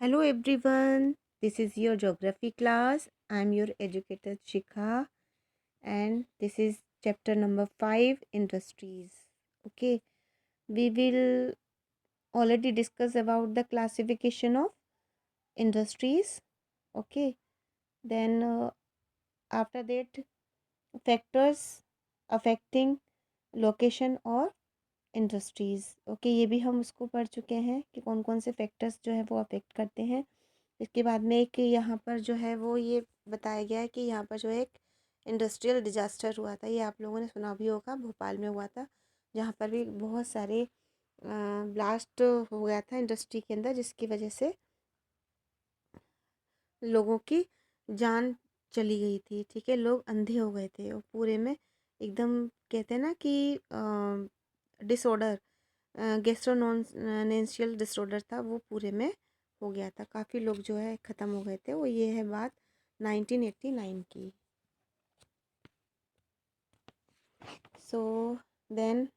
Hello everyone, this is your geography class. I am your educator Shikha and this is chapter number 5 industries. Okay, we will already discuss about the classification of industries. Okay, then after that factors affecting location और industries okay ये भी हम उसको पढ़ चुके हैं कि कौन कौन से फैक्टर्स जो है वो अफेक्ट करते हैं। इसके बाद में एक यहाँ पर जो है वो ये बताया गया है कि यहाँ पर जो एक इंडस्ट्रियल डिजास्टर हुआ था, ये आप लोगों ने सुना भी होगा, भोपाल में हुआ था, जहाँ पर भी बहुत सारे ब्लास्ट हो गया था इंडस्ट्री के अंदर, जिसकी वजह से लोगों की जान चली गई थी। ठीक है, लोग अंधे हो गए थे और पूरे में एकदम कहते हैं ना कि डिसऑर्डर गैस्ट्रोनॉन्सियल डिसऑर्डर था, वो पूरे में हो गया था, काफ़ी लोग जो है ख़त्म हो गए थे। वो ये है बात 1989 की। So then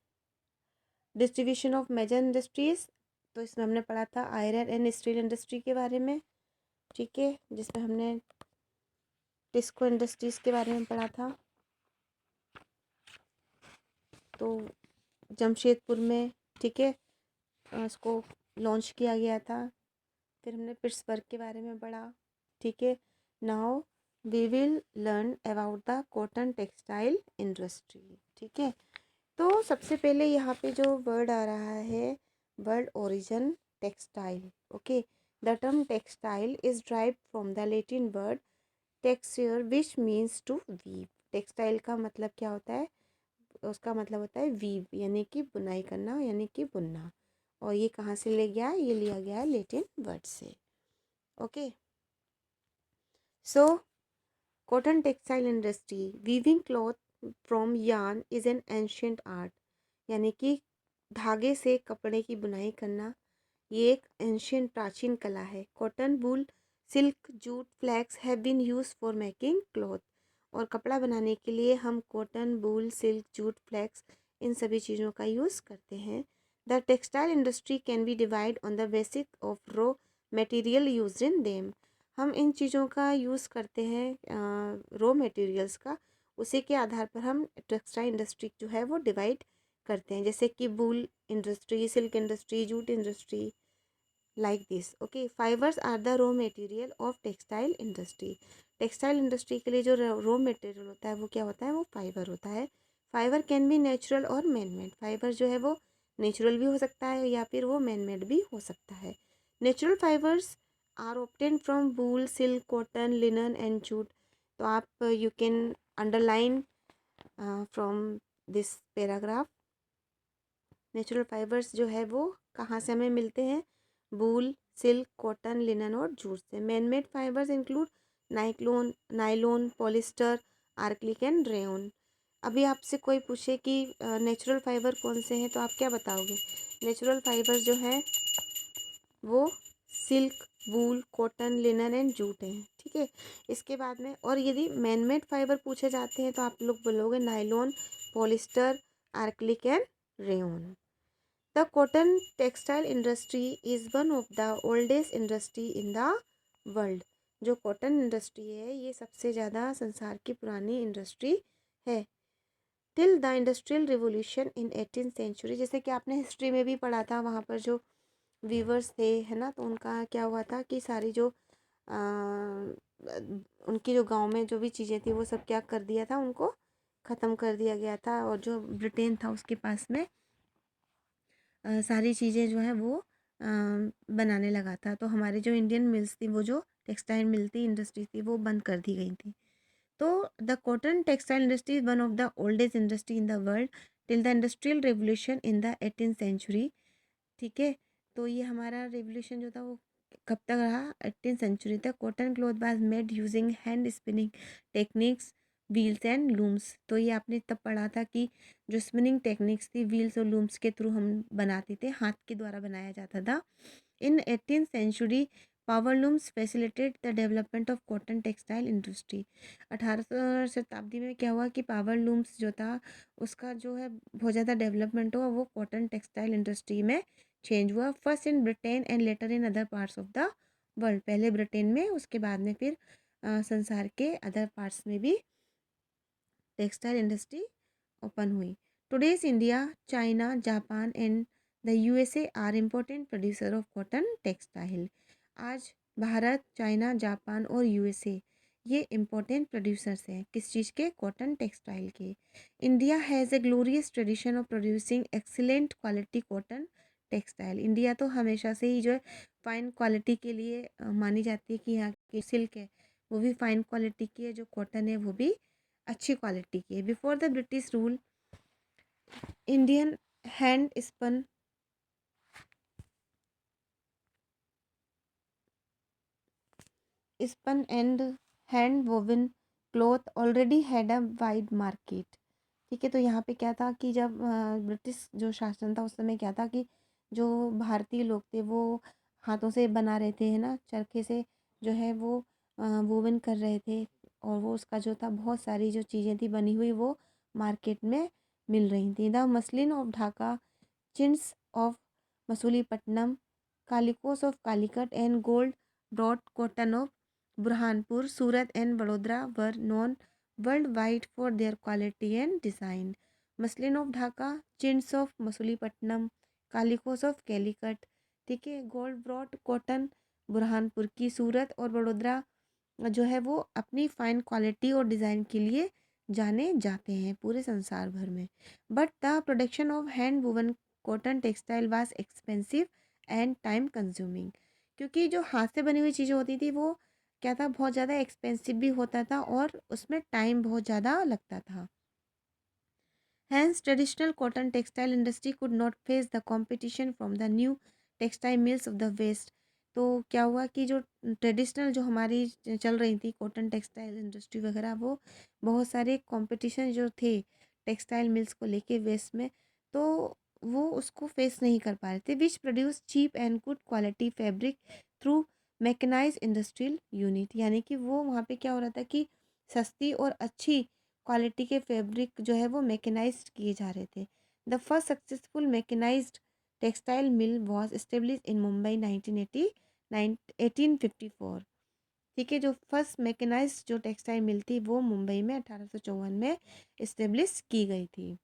distribution of major industries, तो इसमें हमने पढ़ा था आयरन एंड स्टील इंडस्ट्री के बारे में। ठीक है, जिसमें हमने टिस्को इंडस्ट्रीज़ के बारे में पढ़ा था। तो जमशेदपुर में, ठीक है, उसको लॉन्च किया गया था। फिर हमने पिट्सबर्ग के बारे में पढ़ा। ठीक है, now we will learn about the cotton textile industry. ठीक है, तो सबसे पहले यहाँ पे जो वर्ड आ रहा है, word origin textile. Okay, the term textile is drive from the Latin word texture which means to weave. Textile का मतलब क्या होता है? उसका मतलब होता है वीव, यानी कि बुनाई करना, यानी कि बुनना। और ये कहाँ से ले गया है? ये लिया गया है लैटिन वर्ड से। Okay, so cotton textile industry, weaving cloth from yarn is an ancient art, यानी कि धागे से कपड़े की बुनाई करना, ये एक एंशियंट प्राचीन कला है। Cotton, wool, silk, jute, flax have been use for making cloth, और कपड़ा बनाने के लिए हम cotton, wool, silk, jute, flax, इन सभी चीज़ों का यूज़ करते हैं। The textile industry can be divide on the basic of raw material use in them. हम इन चीज़ों का यूज़ करते हैं रॉ मटेरियल्स का, उसी के आधार पर हम टेक्सटाइल इंडस्ट्री जो है वो डिवाइड करते हैं, जैसे कि wool industry, silk industry, jute industry, like this. Okay, fibres are the raw material of textile industry. Textile industry के लिए जो रॉ मटेरियल होता है वो क्या होता है? वो फाइबर होता है। फाइबर कैन बी नेचुरल और मैन मेड। फाइबर जो है वो नेचुरल भी हो सकता है या फिर वो मैन मेड भी हो सकता है। Natural fibres are obtain from wool, silk, cotton, linen and jute. तो आप you can underline from this paragraph. Natural fibres जो है वो कहाँ से हमें मिलते हैं? वूल, सिल्क, कॉटन, लिनन और जूट से। Man made fibres include nylon, polyester, acrylic and rayon. अभी आपसे कोई पूछे कि नेचुरल फाइबर कौन से हैं, तो आप क्या बताओगे? नेचुरल फाइबर जो हैं वो silk, wool, cotton, linen and jute हैं। ठीक है, इसके बाद में और यदि मैन मेड फाइबर पूछे जाते हैं तो आप लोग बोलोगे nylon, polyester, acrylic and rayon. The cotton textile industry is one of the oldest industry in the world. जो कॉटन इंडस्ट्री है ये सबसे ज़्यादा संसार की पुरानी इंडस्ट्री है। Till the industrial revolution in 18th century, जैसे कि आपने हिस्ट्री में भी पढ़ा था, वहाँ पर जो वीवर्स थे, है ना, तो उनका क्या हुआ था कि सारी जो आ, उनकी जो गांव में जो भी चीज़ें थी वो सब क्या कर दिया था, उनको ख़त्म कर दिया गया था। और जो ब्रिटेन था उसके पास में सारी चीज़ें जो हैं वो बनाने लगा था। तो हमारे जो इंडियन मिल्स थी, वो जो टेक्सटाइल मिल थी, इंडस्ट्री थी, वो बंद कर दी गई थी। तो the cotton textile industry is one of the oldest industry in the world till the industrial revolution in the 18th century. ठीक है, तो ये हमारा रेवोल्यूशन जो था वो कब तक रहा? 18th सेंचुरी तक। Cotton cloth was made using hand spinning techniques, wheels and looms. तो ये आपने तब पढ़ा था कि जो स्पिनिंग टेक्निक्स थी, व्हील्स और लूम्स के थ्रू हम बनाते थे, हाथ के द्वारा बनाया जाता था। In 18th century power looms facilitate the development of cotton textile industry. 18वीं शताब्दी में क्या हुआ कि पावर लूम्स जो था उसका जो है बहुत ज़्यादा डेवलपमेंट हुआ, वो कॉटन टेक्सटाइल इंडस्ट्री में चेंज हुआ, first in Britain and later in other parts of the world, पहले ब्रिटेन में, उसके बाद में फिर संसार के अदर पार्ट्स में भी टेक्सटाइल इंडस्ट्री ओपन हुई। Today's India, China, Japan and the USA are important producer of cotton textile. आज भारत, चाइना, जापान और यूएसए ये इम्पोर्टेंट प्रोड्यूसर्स हैं किस चीज़ के? कॉटन टेक्सटाइल के। India has a glorious tradition of producing excellent quality cotton textile. India तो हमेशा से ही जो है फाइन क्वालिटी के लिए मानी जाती है कि यहाँ की सिल्क है वो भी फाइन क्वालिटी की है, जो कॉटन है वो भी अच्छी क्वालिटी की है। Before the British rule, Indian hand spun and hand woven cloth already had a wide market. ठीक है, तो यहाँ पे क्या था कि जब ब्रिटिश जो शासन था उस समय क्या था कि जो भारतीय लोग थे वो हाथों से बना रहे थे, है ना, चरखे से जो है वो वोवन कर रहे थे, और वो उसका जो था बहुत सारी जो चीज़ें थी बनी हुई वो मार्केट में मिल रही थी। The muslin of Dhaka, chintz of Masulipatnam, calicoes of Calicut and gold broad cotton of Burhanpur, Surat and Vadodara were known worldwide for their quality and design. Muslin of Dhaka, chintz of Masulipatnam, calicoes of Calicut, ठीक है, गोल्ड ब्रॉड कॉटन बुरहानपुर की, सूरत और वडोदरा जो है वो अपनी fine quality और design के लिए जाने जाते हैं पूरे संसार भर में। But the production of hand woven cotton textile was expensive and time consuming. क्योंकि जो हाथ से बनी हुई चीज़ें होती थी वो क्या था, बहुत ज़्यादा एक्सपेंसिव भी होता था और उसमें टाइम बहुत ज़्यादा लगता था। Hence, traditional cotton textile industry could not face the competition from the new textile mills of the West। तो क्या हुआ कि जो ट्रेडिशनल जो हमारी चल रही थी कॉटन टेक्सटाइल इंडस्ट्री वगैरह, वो बहुत सारे कंपटीशन जो थे टेक्सटाइल मिल्स को लेके वेस्ट में, तो वो उसको फेस नहीं कर पा रहे थे, which produce cheap and good quality fabric through mechanize industrial unit. यानी कि वो वहाँ पे क्या हो रहा था कि सस्ती और अच्छी क्वालिटी के फैब्रिक जो है वो मैकेनाइज्ड किए जा रहे थे। The first successful mechanized textile mill was establish in Mumbai 1854। ठीक है, जो फर्स्ट मैकेनाइज्ड जो टेक्सटाइल मिल थी वो मुंबई में 1854 में इस्टेब्लिश की गई थी।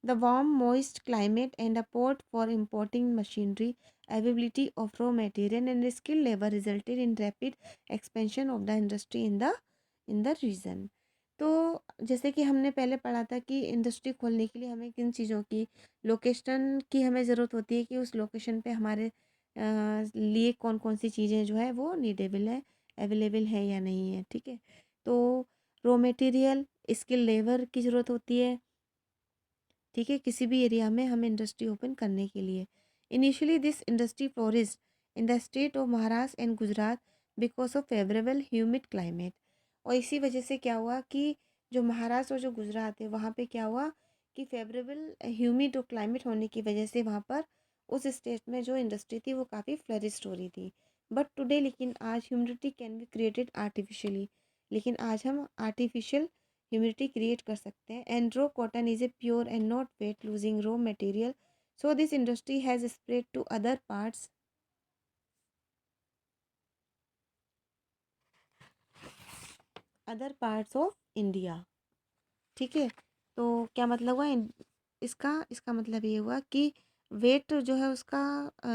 The warm moist climate and a port for importing machinery, availability of raw material and skill labour resulted in rapid expansion of the industry in the region. तो जैसे कि हमने पहले पढ़ा था कि इंडस्ट्री खोलने के लिए हमें किन चीज़ों की, लोकेशन की हमें ज़रूरत होती है कि उस लोकेशन पे हमारे लिए कौन कौन सी चीज़ें जो है वो नीडेबल है, अवेलेबल है या नहीं है। ठीक है, तो रॉ मटेरियल, स्किल लेबर की ज़रूरत होती है। ठीक है, किसी भी एरिया में हमें इंडस्ट्री ओपन करने के लिए। Initially this industry flourished in the state of Maharashtra and Gujarat because of favourable humid climate. और इसी वजह से क्या हुआ कि जो महाराष्ट्र और जो गुजरात है वहाँ पे क्या हुआ कि फेवरेबल ह्यूमिड क्लाइमेट होने की वजह से वहाँ पर उस स्टेट में जो इंडस्ट्री थी वो काफ़ी फ्लरिश्ड हो रही थी। बट टुडे, लेकिन आज humidity can be created artificially. लेकिन आज हम आर्टिफिशियल ह्यूमिडिटी क्रिएट कर सकते हैं। And raw cotton is a pure and not weight losing raw material, so this industry has spread to other parts of India. ठीक है, तो क्या मतलब हुआ इसका इसका मतलब ये हुआ कि वेट जो है उसका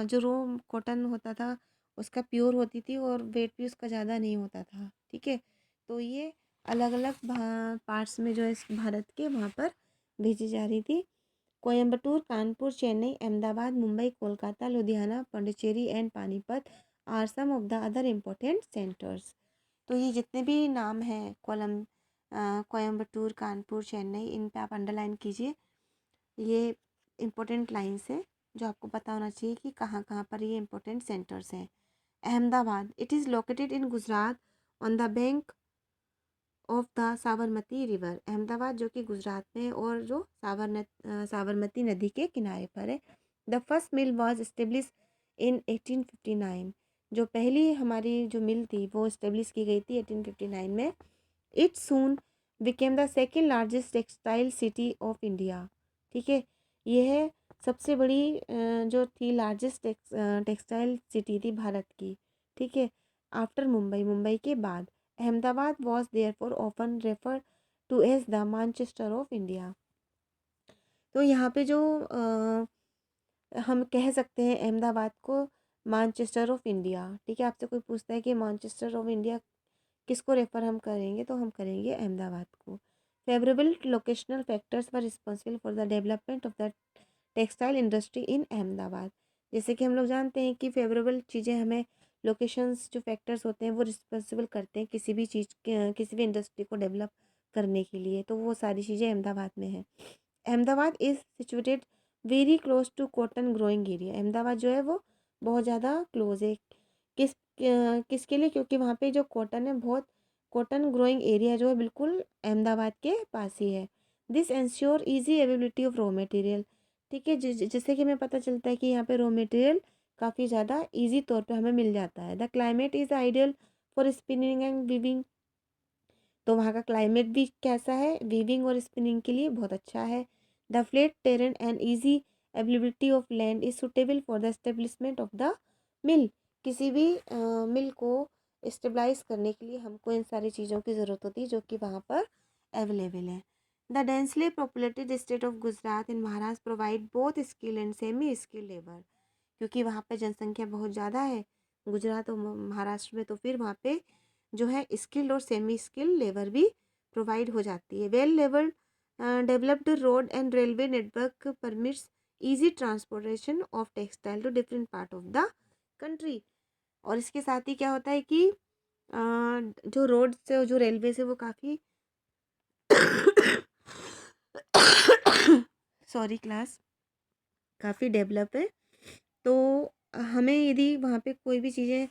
जो रो कॉटन होता था उसका प्योर होती थी और वेट भी उसका ज़्यादा नहीं होता था। ठीक है, तो ये अलग अलग पार्ट्स में जो है इस भारत के वहाँ पर भेजी जा रही थी। Coimbatore, Kanpur, Chennai, Ahmedabad, Mumbai, Kolkata, Ludhiana, Pondicherry and Panipat are some of the other important centres. तो ये जितने भी नाम हैं कोयम्बटूर, कानपुर, चेन्नई, इन पे आप अंडरलाइन कीजिए। ये इम्पोर्टेंट लाइन्स हैं जो आपको पता होना चाहिए कि कहाँ कहाँ पर ये इम्पोर्टेंट सेंटर्स हैं। Ahmedabad, it is located in Gujarat on the bank of the Sabarmati river. Ahmedabad जो कि गुजरात में है और जो साबरमती नदी के किनारे पर है। The first mill was establish in 1859। जो पहली हमारी जो मिल थी वो इस्टेब्लिश की गई थी 1859 में। It soon became the second largest textile city of India. ठीक है, यह सबसे बड़ी जो थी लार्जेस्ट टेक्सटाइल सिटी थी भारत की। ठीक है, आफ्टर मुंबई, मुंबई के बाद। Ahmedabad was therefore often refer to as the Manchester of India. तो यहाँ पे जो हम कह सकते हैं अहमदाबाद को मैनचेस्टर ऑफ इंडिया। ठीक है, आपसे कोई पूछता है कि मैनचेस्टर ऑफ इंडिया किसको रेफर हम करेंगे, तो हम करेंगे अहमदाबाद को। Favourable locational factors were responsible for the development of the textile industry in Ahmedabad. जैसे कि हम लोग जानते हैं कि फेवरेबल चीज़ें हमें, लोकेशंस जो फैक्टर्स होते हैं वो रिस्पॉन्सिबल करते हैं किसी भी चीज़ के, किसी भी इंडस्ट्री को डेवलप करने के लिए, तो वो सारी चीज़ें अहमदाबाद में हैं। Ahmedabad is situated very close to cotton growing area. Ahmedabad जो है वो बहुत ज़्यादा क्लोज है किस किसके लिए, क्योंकि वहाँ पे जो कॉटन है, बहुत कॉटन ग्रोइंग एरिया जो है बिल्कुल अहमदाबाद के पास ही है। This ensure easy availability of raw material. ठीक है, जिससे कि हमें पता चलता है कि यहाँ पे रॉ मटेरियल काफ़ी ज़्यादा ईजी तौर पे हमें मिल जाता है। The climate is ideal for spinning and weaving. तो वहाँ का क्लाइमेट भी कैसा है, वीविंग और स्पिनिंग के लिए बहुत अच्छा है। The flat terrain and easy availability of land is suitable for the establishment of the mill. किसी भी मिल को स्टेबलाइज करने के लिए हमको इन सारी चीज़ों की ज़रूरत होती है जो कि वहाँ पर अवेलेबल है। The densely populated state of Gujarat in Maharashtra provide both skill and semi skill labour. क्योंकि वहाँ पे जनसंख्या बहुत ज़्यादा है गुजरात और महाराष्ट्र में, तो फिर वहाँ पे जो है स्किल्ड और सेमी स्किल्ड लेबर भी प्रोवाइड हो जाती है। Well level developed road and railway network permits easy transportation of textile to different part of the country. और इसके साथ ही क्या होता है कि जो रोड से और जो रेलवे से वो काफ़ी सॉरी क्लास, काफ़ी डेवलप है। तो हमें यदि वहाँ पे कोई भी चीज़ें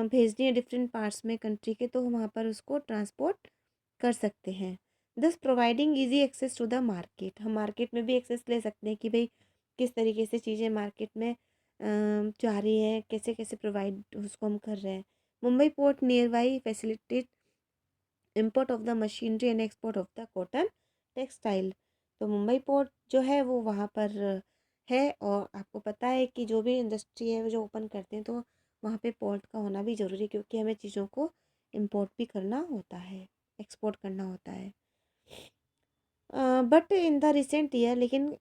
भेजनी है डिफरेंट पार्ट्स में कंट्री के, तो हम वहाँ पर उसको ट्रांसपोर्ट कर सकते हैं। Thus providing easy access to the market. हम मार्केट में भी एक्सेस ले सकते हैं कि भाई किस तरीके से चीज़ें मार्केट में जा रही है, कैसे कैसे प्रोवाइड उसको हम कर रहे हैं। Mumbai port near by facilitate import of the machinery and export of the cotton textile. तो मुंबई पोर्ट जो है वो वहाँ पर है, और आपको पता है कि जो भी इंडस्ट्री है वो जो ओपन करते हैं तो वहाँ पे पोर्ट का होना भी ज़रूरी है, क्योंकि हमें चीज़ों को इम्पोर्ट भी करना होता है, एक्सपोर्ट करना होता है। But in the recent year, लेकिन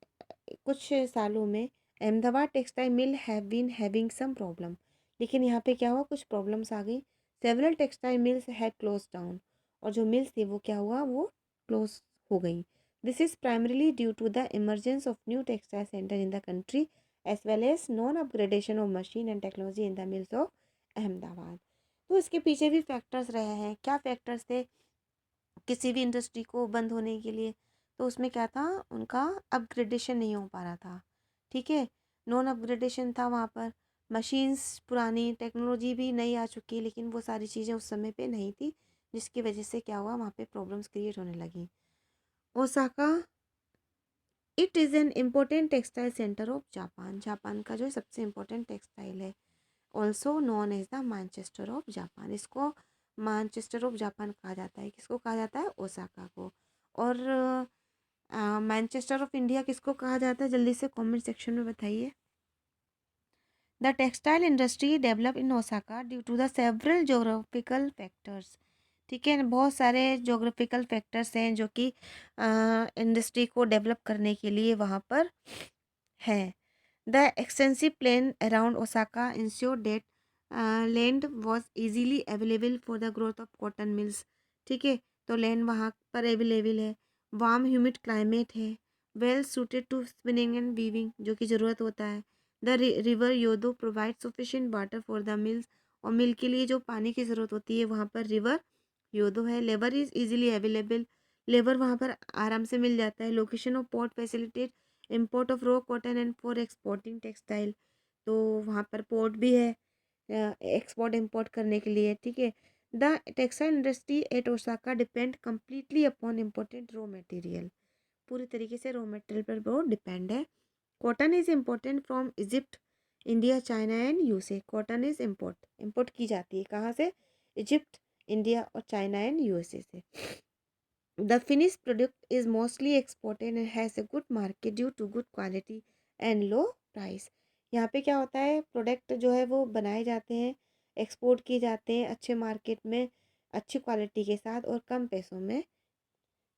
कुछ सालों में Ahmedabad textile mill have been having some problem. लेकिन यहाँ पे क्या हुआ, कुछ प्रॉब्लम्स आ गई। Several textile mills had close down. और जो मिल्स थी वो क्या हुआ, वो क्लोज हो गई। This is primarily due to the emergence of new textile centre in the country as well as non upgradation of machine and technology in the mills of Ahmedabad. तो इसके पीछे भी फैक्टर्स रहे हैं। क्या फैक्टर्स थे किसी भी इंडस्ट्री को बंद होने के लिए, तो उसमें क्या था, उनका अपग्रेडेशन नहीं हो पा रहा था। ठीक है, नॉन अपग्रेडेशन था वहाँ पर। मशीन्स पुरानी, टेक्नोलॉजी भी नई आ चुकी, लेकिन वो सारी चीज़ें उस समय पे नहीं थी, जिसकी वजह से क्या हुआ, वहाँ पे प्रॉब्लम्स क्रिएट होने लगी। Osaka it is an important textile centre of Japan. Japan का जो है सबसे इम्पोर्टेंट टेक्सटाइल है। Also known as the Manchester of Japan. इसको मैनचेस्टर ऑफ जापान कहा जाता है। किसको कहा जाता है, ओसाका को। और मैनचेस्टर ऑफ इंडिया किसको कहा जाता है, जल्दी से कमेंट सेक्शन में बताइए। The textile industry develop in Osaka due to the several geographical factors. ठीक है, बहुत सारे जोग्राफिकल फैक्टर्स हैं जो कि इंडस्ट्री को डेवलप करने के लिए वहाँ पर है। The extensive plain around Osaka ensure that land was easily available for the growth of cotton mills. ठीक है, तो लैंड वहाँ पर अवेलेबल है। वार्म ह्यूमिड क्लाइमेट है। Well suited to spinning and weaving, जो कि ज़रूरत होता है। The river Yodo provide sufficient water for the mills. और मिल के लिए जो पानी की ज़रूरत होती है वहाँ पर रिवर योदो है। Labour is easily available. Labour वहाँ पर आराम से मिल जाता है। Location of port facilitate import of raw cotton and for exporting textile. तो वहाँ पर पोर्ट भी है एक्सपोर्ट इम्पोर्ट करने के लिए। ठीक है, the textile industry at Osaka depend completely upon important raw material. पूरी तरीके से रॉ मटेरियल पर वो डिपेंड है। Cotton is important from Egypt, India, China and USA. Cotton is import की जाती है कहाँ से, इजिप्ट, इंडिया और चाइना एंड यूएसए से। The finished product is mostly exported and has a good market due to good quality and low price. यहाँ पे क्या होता है, प्रोडक्ट जो है वो बनाए जाते हैं एक्सपोर्ट किए जाते हैं अच्छे मार्केट में, अच्छी क्वालिटी के साथ और कम पैसों में।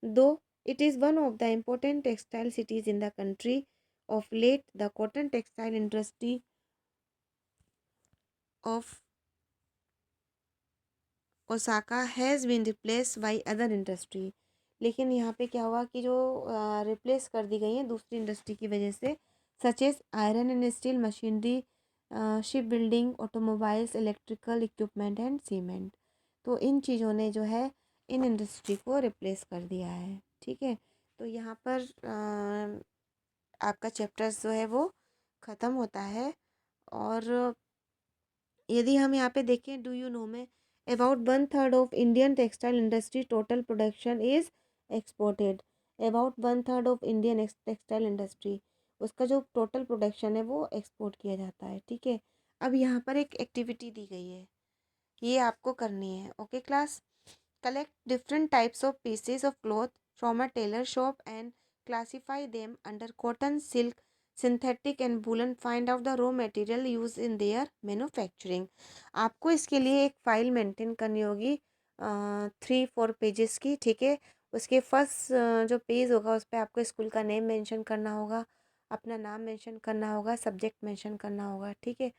Though, it is one of the important textile cities in the country of late the cotton textile industry of Osaka has been replace by other industry. लेकिन यहाँ पे क्या हुआ कि जो रिप्लेस कर दी गई हैं दूसरी इंडस्ट्री की वजह से, such as iron and steel machinery, ship building, automobiles, electrical equipment and cement. तो इन चीज़ों ने जो है इन इंडस्ट्री को रिप्लेस कर दिया है। ठीक है, तो यहाँ पर आपका चैप्टर्स जो है वो ख़त्म होता है। और यदि हम यहाँ पे देखें, डू यू नो में about 1/3 of Indian textile industry total production is exported. About 1/3 of Indian textile industry, उसका जो टोटल प्रोडक्शन है वो एक्सपोर्ट किया जाता है। ठीक है, अब यहाँ पर एक एक्टिविटी दी गई है, ये आपको करनी है। Okay class, collect different types of pieces of cloth from a tailor shop and classify them under cotton, silk, synthetic and woollen. Find out the raw material use in their manufacturing. आपको इसके लिए एक file maintain करनी होगी 3-4 pages की। ठीक है, उसके फर्स्ट जो पेज होगा उस पर आपको स्कूल का नेम मेंशन करना होगा, अपना नाम मेंशन करना होगा, सब्जेक्ट मेंशन करना होगा। ठीक है,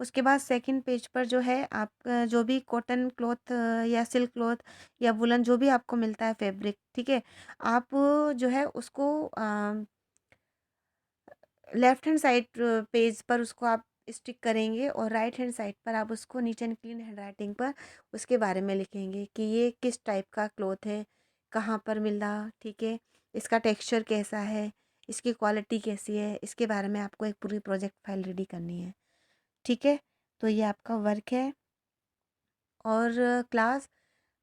उसके बाद सेकंड पेज पर जो है आप जो भी कॉटन क्लॉथ या सिल्क क्लॉथ या वुलन जो भी आपको मिलता है फैब्रिक, ठीक है, आप जो है उसको लेफ्ट हैंड साइड पेज पर उसको आप स्टिक करेंगे और राइट हैंड साइड पर आप उसको neat and clean hand writing पर उसके बारे में लिखेंगे कि ये किस टाइप का क्लॉथ है, कहाँ पर मिल रहा, ठीक है, इसका टेक्सचर कैसा है, इसकी क्वालिटी कैसी है, इसके बारे में आपको एक पूरी प्रोजेक्ट फाइल रेडी करनी है। ठीक है, तो ये आपका वर्क है। और क्लास,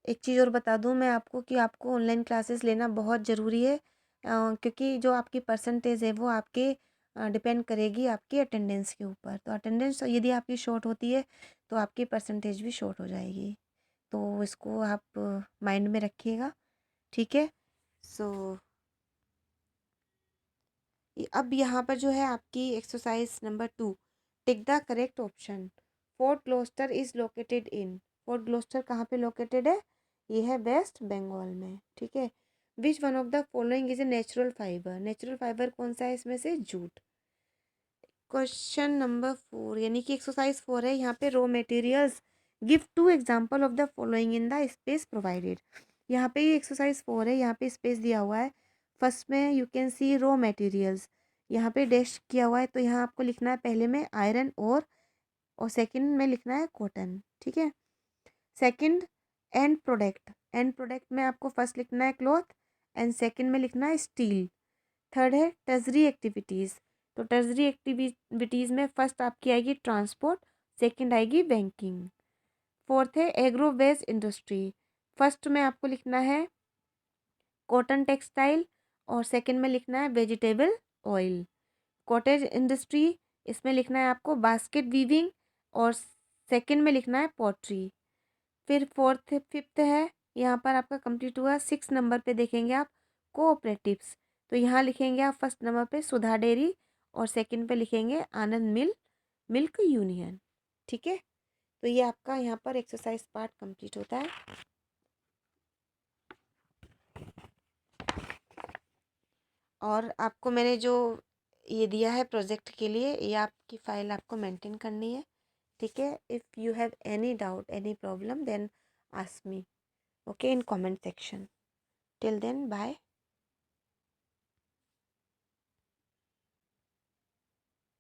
एक चीज़ और बता दूं मैं आपको कि आपको ऑनलाइन क्लासेस लेना बहुत ज़रूरी है, क्योंकि जो आपकी परसेंटेज है वो आपके डिपेंड करेगी आपकी अटेंडेंस के ऊपर। तो अटेंडेंस यदि आपकी शॉर्ट होती है तो आपकी परसेंटेज भी शॉर्ट हो जाएगी। तो इसको आप माइंड में रखिएगा। ठीक है, सो अब यहाँ पर जो है आपकी exercise number 2, tick the correct option. Fort Gloster is located in, Fort Gloster कहाँ पे लोकेटेड है, ये है वेस्ट बंगाल में। ठीक है, which one of the following is a natural fibre, natural fibre कौन सा है इसमें से, जूट। क्वेश्चन नंबर 4 यानी कि एक्सरसाइज 4 है, यहाँ पे raw materials, give 2 example of the following in the space provided. यहाँ पे ये एक्सरसाइज 4 है, यहाँ पे स्पेस दिया हुआ है। फर्स्ट में you can see raw materials, यहाँ पे डैश किया हुआ है, तो यहाँ आपको लिखना है पहले में आयरन और सेकंड में लिखना है कॉटन। ठीक है, second and product, and product में आपको फर्स्ट लिखना है क्लॉथ एंड सेकंड में लिखना है स्टील। थर्ड है टर्जरी एक्टिविटीज़, तो टर्जरी एक्टिविटीज़ में फर्स्ट आपकी आएगी ट्रांसपोर्ट, सेकंड आएगी बैंकिंग। फोर्थ है एग्रो वेस्ट इंडस्ट्री, फर्स्ट में आपको लिखना है कॉटन टेक्सटाइल और सेकंड में लिखना है वेजिटेबल ऑयल। कॉटेज इंडस्ट्री, इसमें लिखना है आपको बास्केट वीविंग और सेकंड में लिखना है पॉटरी। फिर फोर्थ फिफ्थ है, यहाँ पर आपका कंप्लीट हुआ। 6 नंबर पे देखेंगे आप कोऑपरेटिव्स, तो यहाँ लिखेंगे आप फर्स्ट नंबर पे सुधा डेयरी और सेकंड पे लिखेंगे आनंद मिल्क यूनियन। ठीक है, तो ये आपका यहाँ पर एक्सरसाइज पार्ट कंप्लीट होता है। और आपको मैंने जो ये दिया है प्रोजेक्ट के लिए, ये आपकी फ़ाइल आपको मेंटेन करनी है। ठीक है, if you have any doubt any problem then ask me, okay, in comment section. Till then bye.